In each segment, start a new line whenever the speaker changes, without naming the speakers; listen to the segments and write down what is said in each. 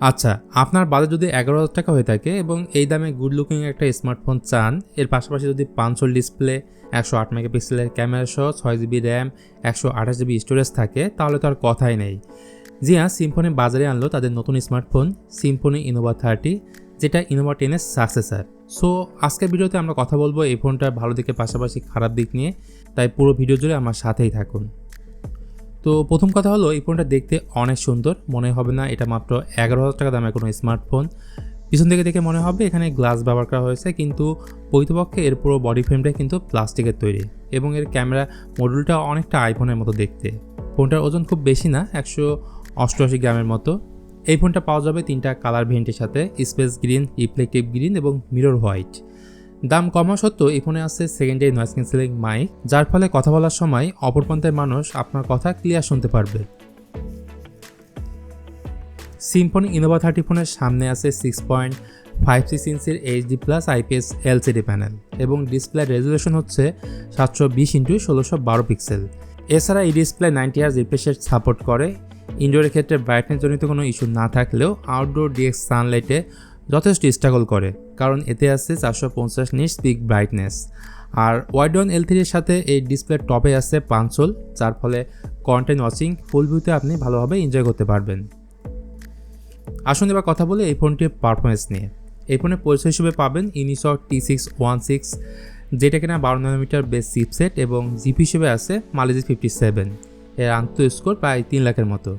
আচ্ছা, আপনার বাজেট যদি 11,000 টাকা হয়ে থাকে এবং এই দামে গুড লুকিং একটা স্মার্টফোন চান, এর পাশাপাশি যদি 5 ডিসপ্লে, 108 মেগাপিক্সেলের ক্যামেরা সহ 6GB র্যাম, 128GB স্টোরেজ থাকে, তাহলে তো আর কথাই নেই। জি হ্যাঁ, সিম্ফনি বাজারে আনলো তাদের নতুন স্মার্টফোন সিম্ফনি ইনোভা 30, যেটা ইনোভা 10 এর সাকসেসর। সো আজকের ভিডিওতে আমরা কথা বলবো এই ফোনটার ভালো দিকের পাশাপাশি খারাপ দিক নিয়ে, তাই পুরো ভিডিও জুড়ে আমার সাথেই থাকুন। তো প্রথম কথা হলো, এই ফোনটা দেখতে অনেক সুন্দর, মনে হবে না এটা মাত্র 11,000 টাকা দামের কোনো স্মার্টফোন। পিছন থেকে দেখে মনে হবে এখানে গ্লাস ব্যবহার করা হয়েছে, কিন্তু প্রকৃতপক্ষে এর পুরো বডি ফ্রেমটা কিন্তু প্লাস্টিকের তৈরি এবং এর ক্যামেরা মডিউলটা অনেকটা আইফোনের মতো দেখতে। ফোনটার ওজন খুব বেশি না, 188 গ্রামের মতো। এই ফোনটা পাওয়া যাবে 3টা কালার ভেরিয়েন্টের সাথে, স্পেস গ্রিন, রিফ্লেকটিভ গ্রিন এবং মিরর হোয়াইট। দাম কমা সত্ত্বেও এই ফোনে আছে সেকেন্ডারি নয়েজ ক্যান্সেলিং মাইক, যার ফলে কথা বলার সময় অপর প্রান্তের মানুষ আপনার কথা ক্লিয়ার শুনতে পারবে। সিম্ফনি ইনোভা 30 ফোনের সামনে আছে 6.56 ইঞ্চির HD+ IPS LCD প্যানেল এবং ডিসপ্লে রেজুলেশন হচ্ছে 720x1612 পিক্সেল। এছাড়া এই display 90Hz refresh rate support করে। ইনডোরের ক্ষেত্রে ব্রাইটনেস জনিত কোনো ইস্যু না থাকলেও আউটডোর ডিএক্স সানলাইটে যথেষ্ট স্ট্রাগল করে, কারণ এতে আছে 450 নিটস পিক ব্রাইটনেস। আর ওয়াইড ওয়ান L3 এর সাথে এই ডিসপ্লের টপে আছে পাঞ্চল, যার ফলে কন্টেন্ট ওয়াচিং ফুল ভিউতে আপনি ভালোভাবে এনজয় করতে পারবেন। আসুন এবার কথা বলে এই ফোনটির পারফরমেন্স নিয়ে। এই ফোনের পরিচয় হিসেবে পাবেন ইউনিসক T616, যেটা কিনা 12 nm বেস চিপসেট এবং জিপি হিসেবে আছে মালিজি 57। এর আন্ত স্কোর প্রায় 3 লাখের মতো।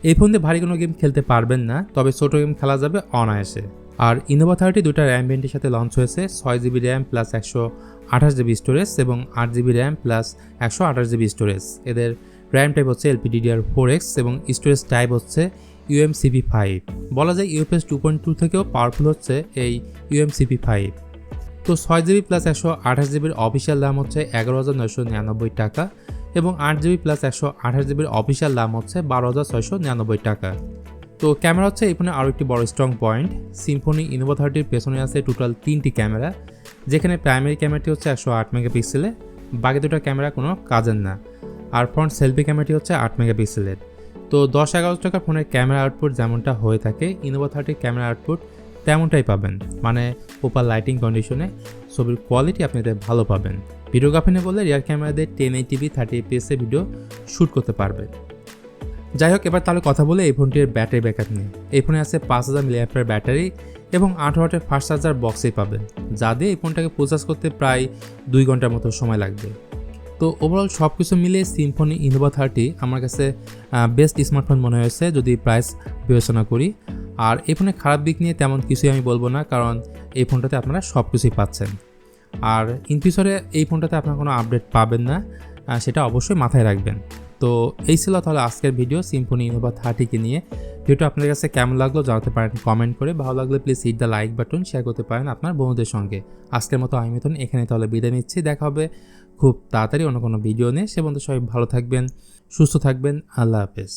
এই ফোন দিয়ে ভারী কোনো গেম খেলতে পারবেন না, তবে ছোটো গেম খেলা যাবে অনায়াসে। আর ইনোভা 30 দুটা র্যাম ভেরিয়েন্টের সাথে লঞ্চ হয়েছে, 6GB RAM plus 128GB storage এবং 8GB RAM plus 128GB storage. এদের র্যাম টাইপ হচ্ছে LPDDR4X এবং স্টোরেজ টাইপ হচ্ছে UMCP5। বলা যায় UFS 2.2 থেকেও পাওয়ারফুল হচ্ছে এই UMCP5। তো 6GB প্লাস 128GBর অফিসিয়াল দাম হচ্ছে 11,999 টাকা এবং 8GB প্লাস 128GBর অফিসিয়াল দাম হচ্ছে 12,699 টাকা। তো ক্যামেরা হচ্ছে এই ফোনে আরও একটি বড় স্ট্রং পয়েন্ট। সিম্ফনি ইনোভা 30 পেছনে আছে টোটাল 3টি ক্যামেরা, যেখানে প্রাইমারি ক্যামেরাটি হচ্ছে 108 মেগাপিক্সেলের, বাকি দুটো ক্যামেরা কোনো কাজের না। আর ফ্রন্ট সেলফি ক্যামেরাটি হচ্ছে 8 মেগাপিক্সেলের। তো 10-11 টাকা ফোনের ক্যামেরা আউটপুট যেমনটা হয়ে থাকে, ইনোভা 30 ক্যামেরা আউটপুট তেমনটাই পাবেন, মানে প্রপার লাইটিং কন্ডিশনে ছবির কোয়ালিটি আপনি ভালো পাবেন। ভিডিওগ্রাফি নিয়ে বললে রিয়ার ক্যামেরা দিয়ে 1080p 30fps ভিডিও শ্যুট করতে পারবে। যাই হোক, এবার তাহলে কথা বলে এই ফোনটির ব্যাটারি ব্যাকআপ নিয়ে। এই ফোনে আছে 5000 mAh ব্যাটারি এবং 8 ওয়াটের ফাস্ট চার্জার বক্সেই পাবেন, যা দিয়ে এই ফোনটাকে প্রসেস করতে প্রায় 2 ঘন্টার মতো সময় লাগবে। তো ওভারঅল সব কিছু মিলিয়ে সিম্ফনি ইনোভা 30 আমার কাছে বেস্ট স্মার্টফোন মনে হয়েছে যদি প্রাইস বিবেচনা করি। আর এই ফোনের খারাপ দিক নিয়ে তেমন কিছুই আমি বলবো না, কারণ এই ফোনটাতে আপনারা সব কিছুই পাচ্ছেন। আর ইন ফিউচারে এই ফোনটাতে আপনারা কোনো আপডেট পাবেন না, সেটা অবশ্যই মাথায় রাখবেন। তো এই ছিল তাহলে আজকের ভিডিও সিম্ফনি ইনোভা 30কে নিয়ে। ভিডিওটা আপনাদের কাছে কেমন লাগলো জানাতে পারেন কমেন্ট করে। ভালো লাগলে please hit the like button, share করতে পারেন আপনার বন্ধুদের সঙ্গে। আজকের মতো আমি মিথুন এখানে তাহলে বিদায় নিচ্ছি। দেখা হবে খুব তাড়াতাড়ি অন্য কোনো ভিডিও নিয়ে। সে পর্যন্ত সবাই ভালো থাকবেন, সুস্থ থাকবেন। আল্লাহ হাফেজ।